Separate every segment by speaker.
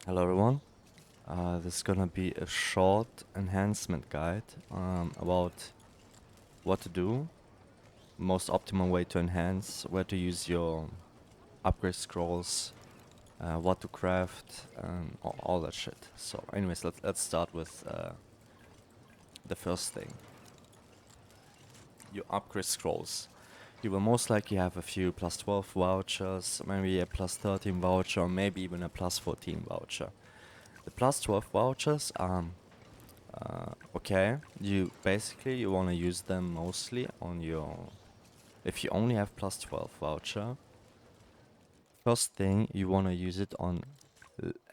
Speaker 1: Hello everyone. This is gonna be a short enhancement guide about what to do, most optimal way to enhance, where to use your upgrade scrolls, what to craft, and all that shit. So, anyways, let's start with the first thing. Your upgrade scrolls. You will most likely have a few plus 12 vouchers, maybe a plus 13 voucher, or maybe even a plus 14 voucher. The plus 12 vouchers are okay, you want to use them mostly on your, if you only have plus 12 voucher, first thing you want to use it on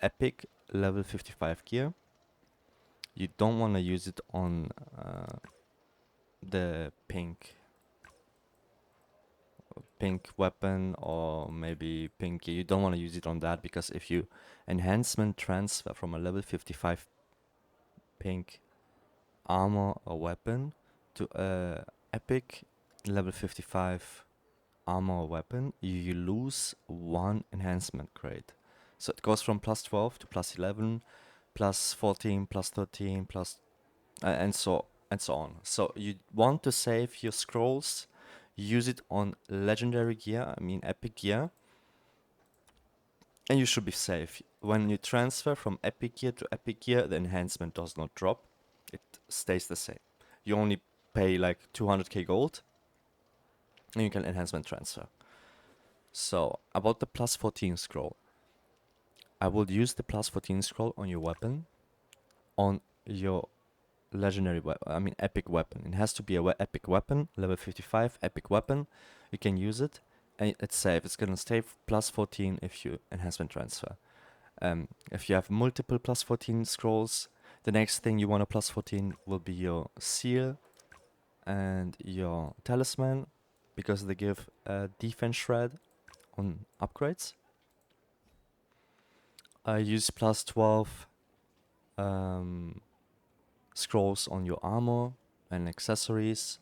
Speaker 1: epic level 55 gear. You don't want to use it on the pink weapon or maybe pink gear. You don't want to use it on that, because if you enhancement transfer from a level 55 pink armor or weapon to a epic level 55 armor or weapon, you lose one enhancement grade. So it goes from plus 12 to plus 11, plus 14, plus 13, plus and so on. So you want to save your scrolls, use it on legendary gear, I mean epic gear, and you should be safe. When you transfer from epic gear to epic gear, the enhancement does not drop. It stays the same. You only pay like 200k gold and you can enhancement transfer. So, about the plus 14 scroll. I will use the plus 14 scroll on your weapon, on your legendary weapon, I mean epic weapon. It has to be a epic weapon, level 55 epic weapon. You can use it and it's safe. It's gonna stay plus 14 if you enhancement transfer. If you have multiple plus 14 scrolls, the next thing you want a plus 14 will be your seal and your talisman, because they give a defense shred on upgrades. I use plus 12 scrolls on your armor and accessories.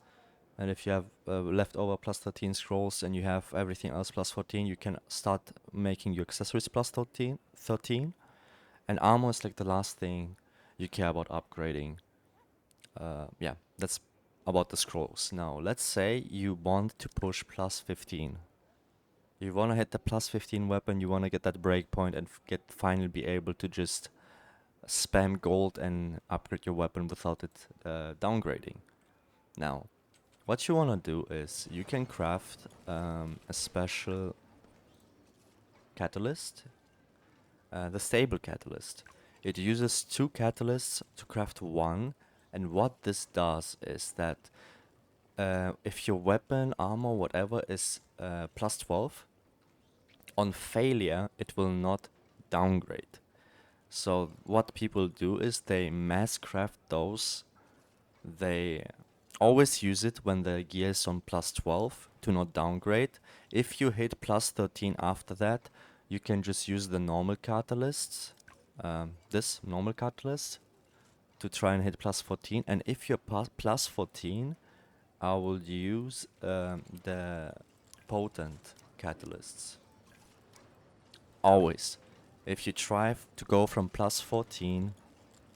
Speaker 1: And if you have leftover plus 13 scrolls and you have everything else plus 14, you can start making your accessories plus 13. And armor is like the last thing you care about upgrading. Yeah, that's about the scrolls. Now, let's say you want to push plus 15. You want to hit the plus 15 weapon, you want to get that breakpoint and finally be able to just spam gold and upgrade your weapon without it downgrading. Now, what you want to do is you can craft a special catalyst, the stable catalyst. It uses 2 catalysts to craft 1, and what this does is that if your weapon, armor, whatever is plus 12, on failure it will not downgrade. So what people do is they mass craft those. They always use it when the gear is on plus 12 to not downgrade. If you hit plus 13 after that, you can just use the normal catalysts, this normal catalyst, to try and hit plus 14. And if you're plus 14, I will use the potent catalysts. Always. If you try to go from plus 14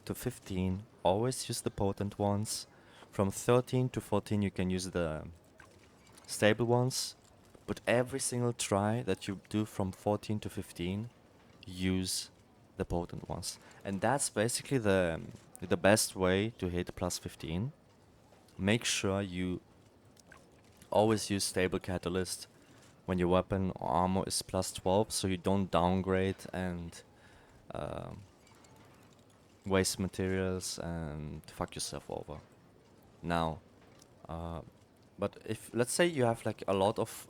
Speaker 1: to 15, always use the potent ones. From 13 to 14 you can use the stable ones, but every single try that you do from 14 to 15, use the potent ones. And that's basically the best way to hit plus 15. Make sure you always use stable catalyst when your weapon or armor is plus 12, so you don't downgrade and waste materials and fuck yourself over. Now, but if, let's say you have like a lot of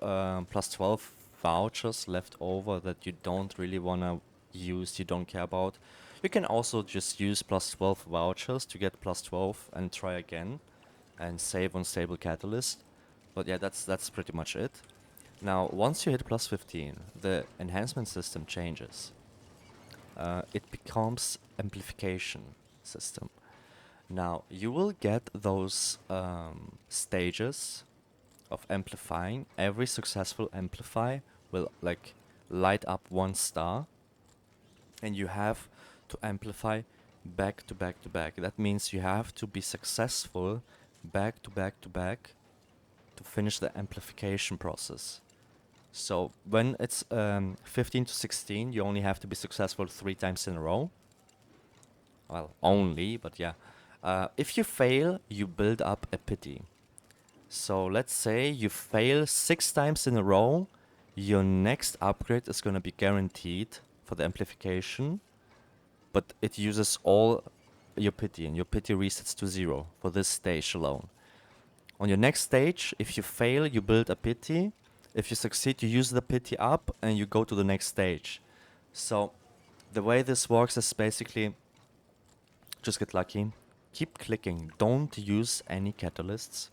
Speaker 1: plus 12 vouchers left over that you don't really want to use, you don't care about, you can also just use plus 12 vouchers to get plus 12 and try again and save on stable catalyst. But yeah, that's pretty much it. Now, once you hit plus 15, the enhancement system changes. It becomes amplification system. Now, you will get those stages of amplifying. Every successful amplify will like light up 1 star. And you have to amplify back to back to back. That means you have to be successful back to back to back to finish the amplification process. So when it's 15 to 16, you only have to be successful 3 times in a row. Well, only, but yeah. If you fail, you build up a pity. So let's say you fail 6 times in a row, your next upgrade is gonna be guaranteed for the amplification, but it uses all your pity, and your pity resets to 0 for this stage alone. On your next stage, if you fail, you build a pity. If you succeed, you use the pity up and you go to the next stage. So the way this works is basically just get lucky. Keep clicking. Don't use any catalysts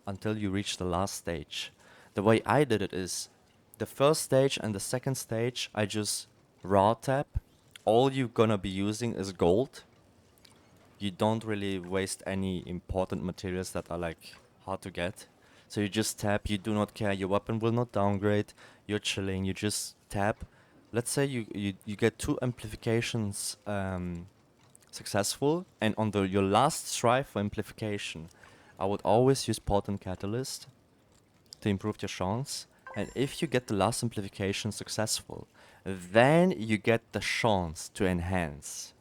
Speaker 1: until you reach the last stage. The way I did it is the first stage and the second stage, I just raw tap. All you're gonna be using is gold. You don't really waste any important materials that are like hard to get. So you just tap, you do not care, your weapon will not downgrade, you're chilling, you just tap. Let's say you get 2 amplifications successful, and on your last try for amplification, I would always use Potent Catalyst to improve your chance. And if you get the last amplification successful, then you get the chance to enhance.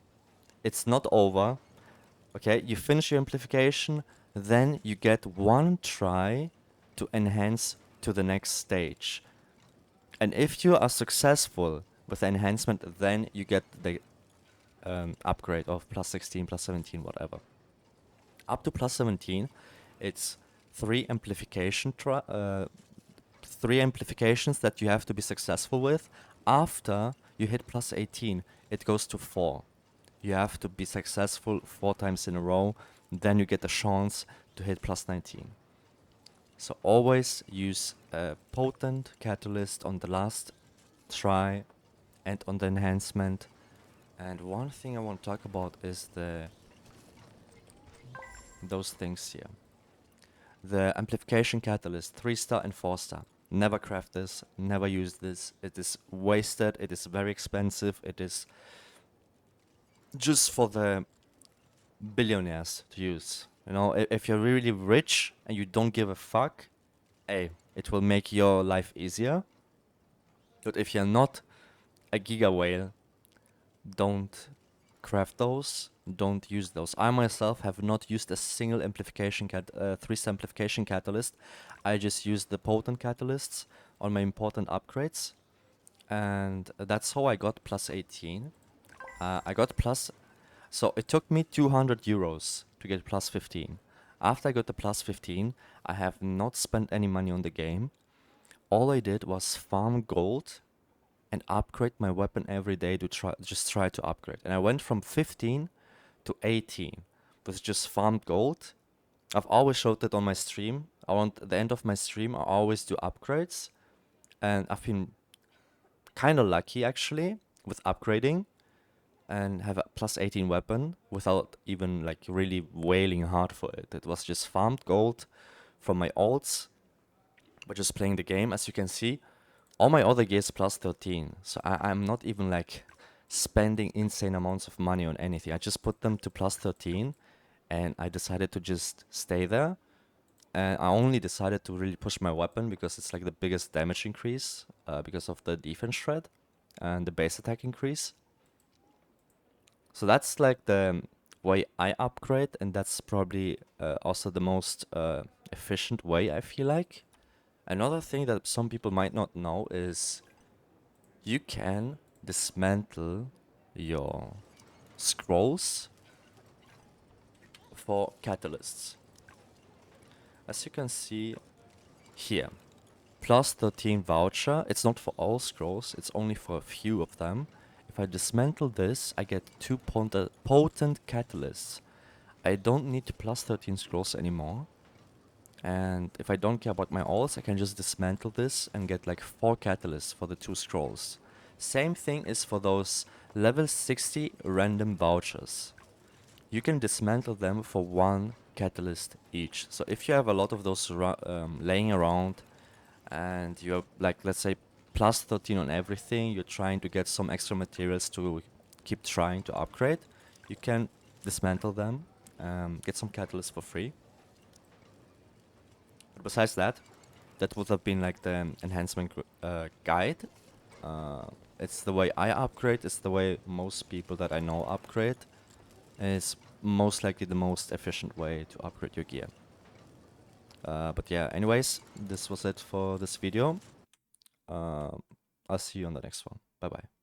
Speaker 1: It's not over. Okay, you finish your amplification, then you get 1 try to enhance to the next stage. And if you are successful with the enhancement, then you get the upgrade of plus 16, plus 17, whatever. Up to plus 17, it's 3 amplifications that you have to be successful with. After you hit plus 18, it goes to 4. You have to be successful 4 times in a row, then you get the chance to hit plus 19. So always use a potent catalyst on the last try and on the enhancement. And one thing I want to talk about is those things here. The amplification catalyst, 3-star and 4-star. Never craft this, never use this. It is wasted, it is very expensive, it is just for the billionaires to use. You know, if you're really rich and you don't give a fuck, hey, it will make your life easier. But if you're not a giga whale, don't craft those, don't use those. I myself have not used a single amplification 3-star amplification catalyst. I just used the potent catalysts on my important upgrades, and that's how I got plus 18. I got plus, so it took me 200 euros to get plus 15. After I got the plus 15, I have not spent any money on the game. All I did was farm gold and upgrade my weapon every day to try to upgrade. And I went from 15 to 18 with just farmed gold. I've always showed it on my stream. Around the end of my stream, I always do upgrades. And I've been kind of lucky actually with upgrading and have a plus 18 weapon without even like really wailing hard for it. It was just farmed gold from my alts, but just playing the game. As you can see, all my other gears plus 13. So I'm not even like spending insane amounts of money on anything. I just put them to plus 13 and I decided to just stay there. And I only decided to really push my weapon because it's like the biggest damage increase because of the defense shred and the base attack increase. So that's like the way I upgrade, and that's probably also the most efficient way, I feel like. Another thing that some people might not know is you can dismantle your scrolls for catalysts. As you can see here, plus 13 voucher. It's not for all scrolls, it's only for a few of them. If I dismantle this, I get 2 potent catalysts. I don't need plus 13 scrolls anymore. And if I don't care about my alts, I can just dismantle this and get like 4 catalysts for the 2 scrolls. Same thing is for those level 60 random vouchers. You can dismantle them for 1 catalyst each. So if you have a lot of those laying around and you're like, let's say, plus 13 on everything, you're trying to get some extra materials to keep trying to upgrade, you can dismantle them, get some catalysts for free. But besides that, that would have been like the enhancement guide. It's the way I upgrade, it's the way most people that I know upgrade. It's most likely the most efficient way to upgrade your gear. But yeah, anyways, this was it for this video. I'll see you on the next one. Bye bye.